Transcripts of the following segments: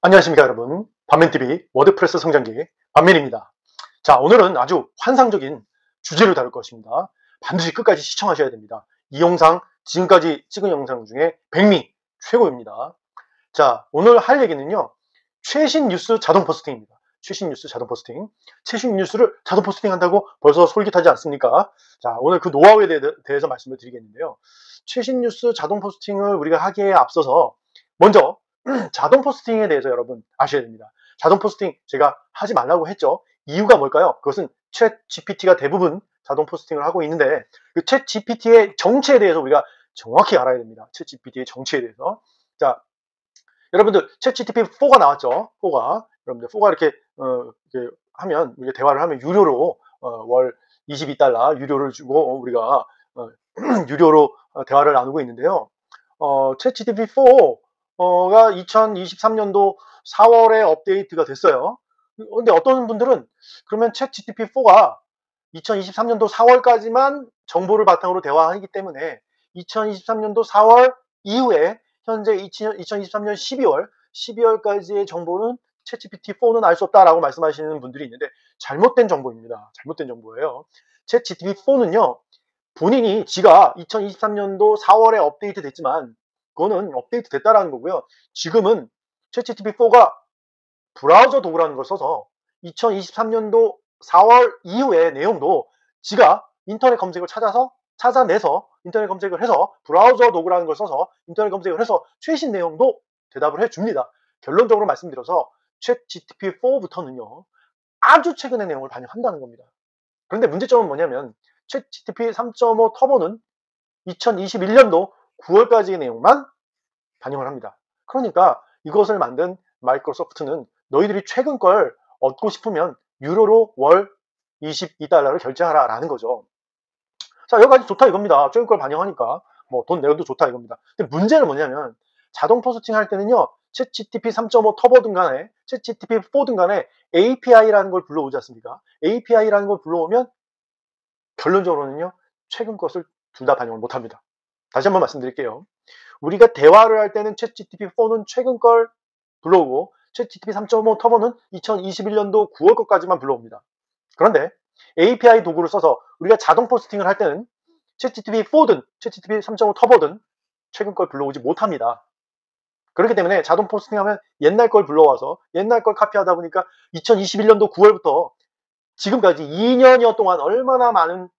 안녕하십니까 여러분. 반면TV 워드프레스 성장기 반면입니다. 자, 오늘은 아주 환상적인 주제를 다룰 것입니다. 반드시 끝까지 시청하셔야 됩니다. 이 영상 지금까지 찍은 영상 중에 백미 최고입니다. 자, 오늘 할 얘기는요, 최신 뉴스 자동 포스팅입니다. 최신 뉴스 자동 포스팅. 최신 뉴스를 자동 포스팅 한다고 벌써 솔깃하지 않습니까? 자, 오늘 그 노하우에 대해서 말씀을 드리겠는데요. 최신 뉴스 자동 포스팅을 우리가 하기에 앞서서 먼저 자동 포스팅에 대해서 여러분 아셔야 됩니다. 자동 포스팅 제가 하지 말라고 했죠. 이유가 뭘까요? 그것은 챗 GPT가 대부분 자동 포스팅을 하고 있는데, 그 챗 GPT의 정체에 대해서 우리가 정확히 알아야 됩니다. 챗 GPT의 정체에 대해서. 자, 여러분들 챗 GTP 4가 나왔죠. 4가. 여러분들 4가 이렇게 하면, 우리가 대화를 하면 유료로 월 22달러 유료를 주고 우리가 유료로 대화를 나누고 있는데요. 챗 GTP 4가 2023년도 4월에 업데이트가 됐어요. 근데 어떤 분들은 그러면 챗 GTP 4가 2023년도 4월까지만 정보를 바탕으로 대화하기 때문에 2023년도 4월 이후에 현재 2023년 12월까지의 정보는 챗GPT4는 알 수 없다라고 말씀하시는 분들이 있는데, 잘못된 정보입니다. 잘못된 정보예요. 챗GPT4는요, 본인이 지가 2023년도 4월에 업데이트 됐지만 그거는 업데이트 됐다라는 거고요. 지금은 챗GPT4가 브라우저 도구라는 걸 써서 2023년도 4월 이후의 내용도 지가 인터넷 검색을 찾아내서 인터넷 검색을 해서 브라우저 도구라는 걸 써서 인터넷 검색을 해서 최신 내용도 대답을 해줍니다. 결론적으로 말씀드려서 챗 GTP4부터는요, 아주 최근의 내용을 반영한다는 겁니다. 그런데 문제점은 뭐냐면 챗 GTP 3.5 터보는 2021년도 9월까지의 내용만 반영을 합니다. 그러니까 이것을 만든 마이크로소프트는 너희들이 최근 걸 얻고 싶으면 유료로 월 22달러를 결제하라 라는 거죠. 자, 여기까지 좋다 이겁니다. 최근 걸 반영하니까 뭐 돈 내도 좋다 이겁니다. 근데 문제는 뭐냐면, 자동 포스팅 할 때는요, 챗 GTP 3.5 터보든 간에 챗 GTP 4든 간에 API라는 걸 불러오지 않습니까? API라는 걸 불러오면 결론적으로는요, 최근 것을 둘 다 반영을 못합니다. 다시 한번 말씀드릴게요. 우리가 대화를 할 때는 챗 GTP4는 최근 걸 불러오고 챗 GTP 3.5 터보는 2021년도 9월 것까지만 불러옵니다. 그런데 API 도구를 써서 우리가 자동 포스팅을 할 때는 챗 GTP4든 챗 GTP 3.5 터보든 최근 걸 불러오지 못합니다. 그렇기 때문에 자동 포스팅하면 옛날 걸 불러와서 옛날 걸 카피하다 보니까 2021년도 9월부터 지금까지 2년여 동안 얼마나 많은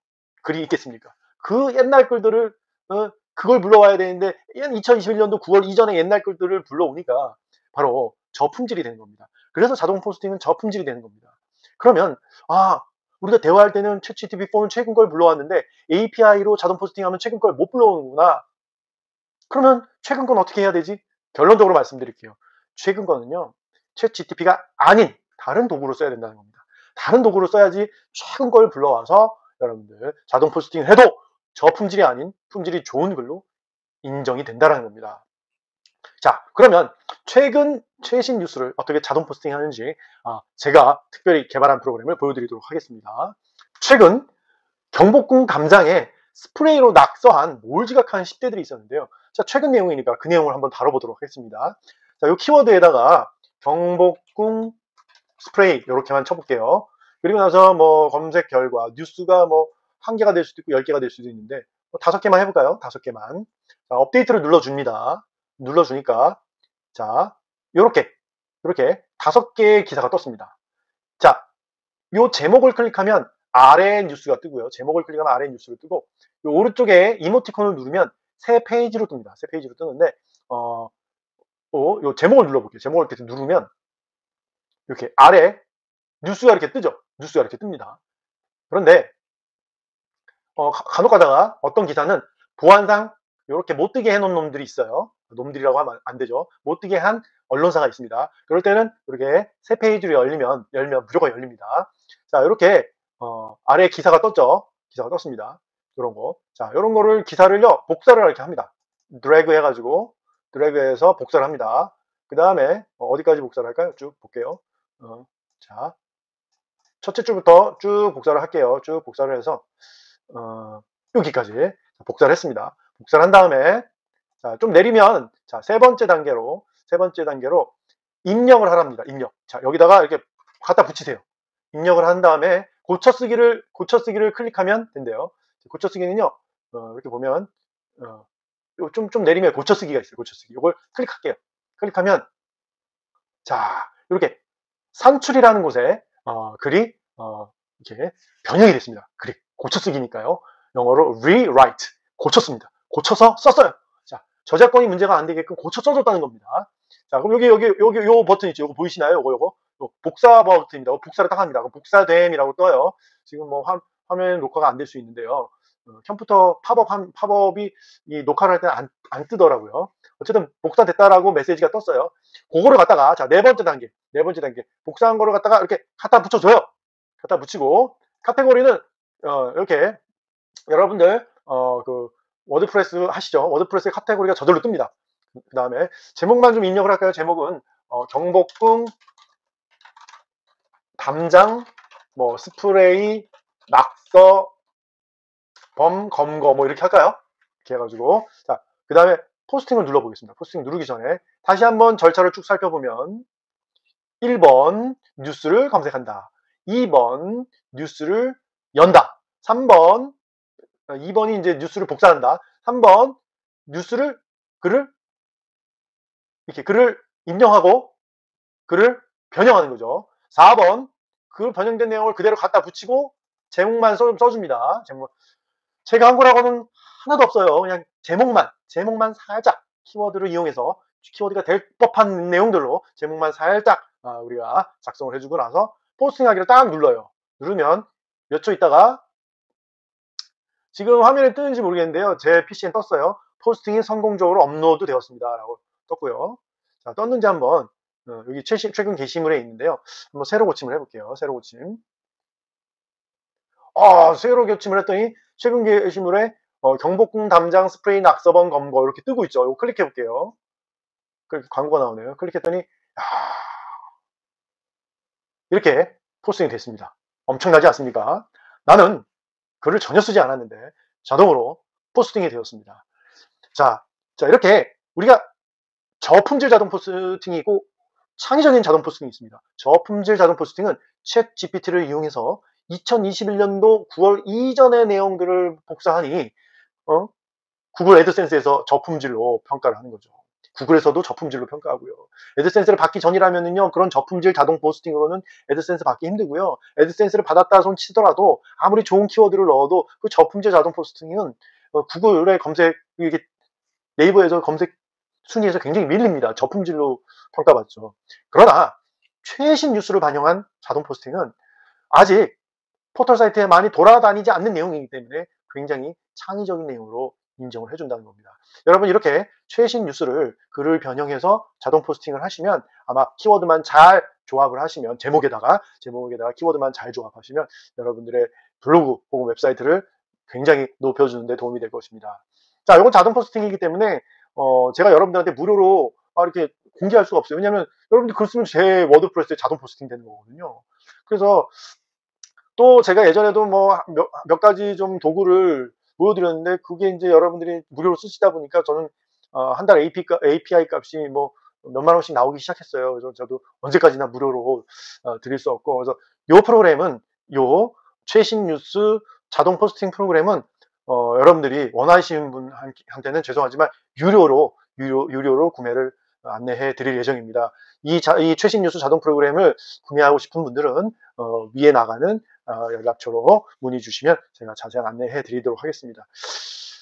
글이 있겠습니까? 그 옛날 글들을 그걸 불러와야 되는데 2021년도 9월 이전에 옛날 글들을 불러오니까 바로 저품질이 되는 겁니다. 그래서 자동 포스팅은 저품질이 되는 겁니다. 그러면 우리가 대화할 때는 챗GPT4는 최근 걸 불러왔는데 API로 자동 포스팅하면 최근 걸 못 불러오는구나. 그러면 최근 건 어떻게 해야 되지? 결론적으로 말씀드릴게요. 최근 거는요, 챗GPT가 아닌 다른 도구를 써야 된다는 겁니다. 다른 도구를 써야지 최근 걸 불러와서 여러분들 자동 포스팅을 해도 저품질이 아닌 품질이 좋은 글로 인정이 된다는 겁니다. 자, 그러면 최신 뉴스를 어떻게 자동 포스팅 하는지 제가 특별히 개발한 프로그램을 보여드리도록 하겠습니다. 최근 경복궁 담장에 스프레이로 낙서한 몰지각한 10대들이 있었는데요. 자, 최근 내용이니까 그 내용을 한번 다뤄보도록 하겠습니다. 자, 이 키워드에다가 경복궁 스프레이 이렇게만 쳐볼게요. 그리고 나서 뭐 검색 결과 뉴스가 뭐 1개가 될 수도 있고 10개가 될 수도 있는데 뭐 5개만 해볼까요? 5개만. 자, 업데이트를 눌러줍니다. 눌러주니까 자, 요렇게 5개의 기사가 떴습니다. 자, 요 제목을 클릭하면 아래 뉴스가 뜨고요. 제목을 클릭하면 아래 뉴스를 뜨고, 요 오른쪽에 이모티콘을 누르면 새 페이지로 뜹니다. 새 페이지로 뜨는데 요 제목을 눌러볼게요. 제목을 이렇게 누르면 이렇게 아래 뉴스가 이렇게 뜨죠. 뉴스가 이렇게 뜹니다. 그런데 간혹 가다가 어떤 기사는 보안상 이렇게 못 뜨게 해놓은 놈들이 있어요. 놈들이라고 하면 안 되죠. 못 뜨게 한 언론사가 있습니다. 그럴 때는 이렇게 새 페이지로 열면 무조건 열립니다. 자, 이렇게 아래에 기사가 떴죠. 기사가 떴습니다. 이런 거. 자, 이런 거를 기사를요, 복사를 이렇게 합니다. 드래그 해가지고 드래그해서 복사를 합니다. 그 다음에 어디까지 복사를 할까요? 쭉 볼게요. 자, 첫째 줄부터 쭉 복사를 할게요. 쭉 복사를 해서 여기까지 복사를 했습니다. 복사를 한 다음에 자, 좀 내리면 자, 세 번째 단계로 입력을 하랍니다. 입력. 자, 여기다가 이렇게 갖다 붙이세요. 입력을 한 다음에 고쳐쓰기를 클릭하면 된대요. 고쳐쓰기는요, 이렇게 보면, 좀 내리면 고쳐쓰기가 있어요. 고쳐쓰기. 이걸 클릭할게요. 클릭하면, 자, 이렇게 산출이라는 곳에, 글이, 이렇게 변형이 됐습니다. 글이. 고쳐쓰기니까요. 영어로 rewrite. 고쳤습니다. 고쳐서 썼어요. 자, 저작권이 문제가 안 되게끔 고쳐 써줬다는 겁니다. 자, 그럼 여기, 요 버튼 있죠? 요거 보이시나요? 요거. 복사 버튼입니다. 복사를 딱 합니다. 복사됨이라고 떠요. 지금 뭐 화면 녹화가 안 될 수 있는데요. 컴퓨터 팝업이 이 녹화를 할 때는 안 뜨더라고요. 어쨌든 복사됐다라고 메시지가 떴어요. 그거를 갖다가, 자, 네 번째 단계. 복사한 거를 갖다가 이렇게 갖다 붙여줘요. 갖다 붙이고, 카테고리는, 이렇게, 여러분들, 워드프레스 하시죠? 워드프레스의 카테고리가 저절로 뜹니다. 그 다음에, 제목만 좀 입력을 할까요? 제목은, 경복궁, 담장, 뭐, 스프레이, 낙서, 검거, 뭐, 이렇게 할까요? 이렇게 해가지고. 자, 그 다음에, 포스팅을 눌러보겠습니다. 포스팅 누르기 전에, 다시 한번 절차를 쭉 살펴보면, 1번, 뉴스를 검색한다. 2번, 뉴스를 연다. 3번, 2번이 이제 뉴스를 복사한다. 3번, 글을, 이렇게 글을 입력하고, 글을 변형하는 거죠. 4번, 그 변형된 내용을 그대로 갖다 붙이고, 제목만 써줍니다. 제가 한 거라고는 하나도 없어요. 그냥 제목만 살짝 키워드를 이용해서 키워드가 될 법한 내용들로 제목만 살짝 우리가 작성을 해주고 나서 포스팅하기를 딱 눌러요. 누르면 몇 초 있다가 지금 화면에 뜨는지 모르겠는데요. 제 PC엔 떴어요. 포스팅이 성공적으로 업로드 되었습니다. 라고 떴고요. 자, 떴는지 한번 여기 최근 게시물에 있는데요. 한번 새로 고침을 해볼게요. 새로 고침. 새로 고침을 했더니 최근 게시물에 경복궁 담장 스프레이 낙서범 검거 이렇게 뜨고 있죠. 이거 클릭해 볼게요. 광고가 나오네요. 클릭했더니 이렇게 포스팅이 됐습니다. 엄청나지 않습니까? 나는 글을 전혀 쓰지 않았는데 자동으로 포스팅이 되었습니다. 자, 이렇게 우리가 저품질 자동 포스팅이 있고 창의적인 자동 포스팅이 있습니다. 저품질 자동 포스팅은 챗 GPT를 이용해서 2021년도 9월 이전의 내용들을 복사하니 구글 애드센스에서 저품질로 평가를 하는 거죠. 구글에서도 저품질로 평가하고요. 애드센스를 받기 전이라면은요, 그런 저품질 자동 포스팅으로는 애드센스 받기 힘들고요. 애드센스를 받았다 손 치더라도 아무리 좋은 키워드를 넣어도 그 저품질 자동 포스팅은 구글의 검색, 이게 네이버에서 검색 순위에서 굉장히 밀립니다. 저품질로 평가받죠. 그러나 최신 뉴스를 반영한 자동 포스팅은 아직 포털 사이트에 많이 돌아다니지 않는 내용이기 때문에 굉장히 창의적인 내용으로 인정을 해준다는 겁니다. 여러분 이렇게 최신 뉴스를 글을 변형해서 자동 포스팅을 하시면 아마 키워드만 잘 조합을 하시면 제목에다가 키워드만 잘 조합하시면 여러분들의 블로그 혹은 웹사이트를 굉장히 높여주는 데 도움이 될 것입니다. 자, 이건 자동 포스팅이기 때문에 제가 여러분들한테 무료로 이렇게 공개할 수가 없어요. 왜냐하면 여러분들 글 쓰면 제 워드프레스에 자동 포스팅 되는 거거든요. 그래서 또 제가 예전에도 뭐 몇 가지 좀 도구를 보여드렸는데 그게 이제 여러분들이 무료로 쓰시다 보니까 저는 한 달 API 값이 뭐 몇만 원씩 나오기 시작했어요. 그래서 저도 언제까지나 무료로 드릴 수 없고, 그래서 요 프로그램은, 요 최신 뉴스 자동 포스팅 프로그램은 여러분들이 원하시는 분한테는 죄송하지만 유료로 구매를 안내해 드릴 예정입니다. 이 최신 뉴스 자동 프로그램을 구매하고 싶은 분들은 위에 나가는 연락처로 문의 주시면 제가 자세한 안내해 드리도록 하겠습니다.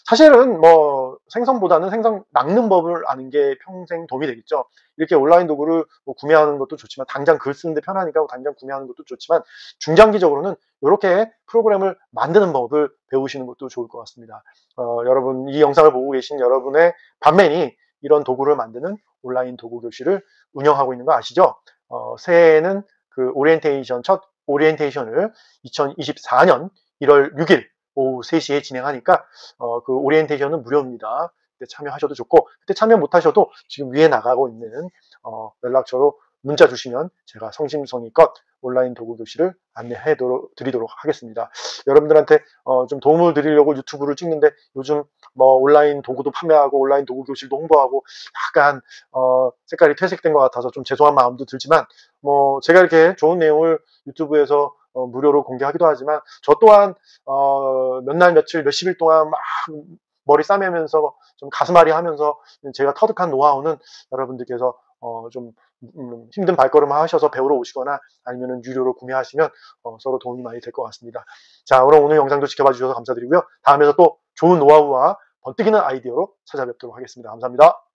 사실은 뭐 생성보다는 생성 낚는 법을 아는 게 평생 도움이 되겠죠. 이렇게 온라인 도구를 뭐 구매하는 것도 좋지만, 당장 글 쓰는데 편하니까 당장 구매하는 것도 좋지만, 중장기적으로는 이렇게 프로그램을 만드는 법을 배우시는 것도 좋을 것 같습니다. 여러분, 이 영상을 보고 계신 여러분의 반면이 이런 도구를 만드는 온라인 도구 교실을 운영하고 있는 거 아시죠? 새해에는 그 첫 오리엔테이션을 2024년 1월 6일 오후 3시에 진행하니까 그 오리엔테이션은 무료입니다. 그때 참여하셔도 좋고, 그때 참여 못하셔도 지금 위에 나가고 있는 연락처로 문자 주시면 제가 성심성의껏 온라인 도구 교실을 안내해 드리도록 하겠습니다. 여러분들한테 좀 도움을 드리려고 유튜브를 찍는데 요즘 뭐 온라인 도구도 판매하고 온라인 도구 교실도 홍보하고 약간 색깔이 퇴색된 것 같아서 좀 죄송한 마음도 들지만 뭐 제가 이렇게 좋은 내용을 유튜브에서 무료로 공개하기도 하지만 저 또한 몇 날 며칠 몇십일 동안 막 머리 싸매면서 좀 가슴앓이 하면서 제가 터득한 노하우는 여러분들께서 좀 힘든 발걸음 하셔서 배우러 오시거나 아니면 유료로 구매하시면 서로 도움이 많이 될 것 같습니다. 자, 오늘 영상도 지켜봐 주셔서 감사드리고요. 다음에서 또 좋은 노하우와 번뜩이는 아이디어로 찾아뵙도록 하겠습니다. 감사합니다.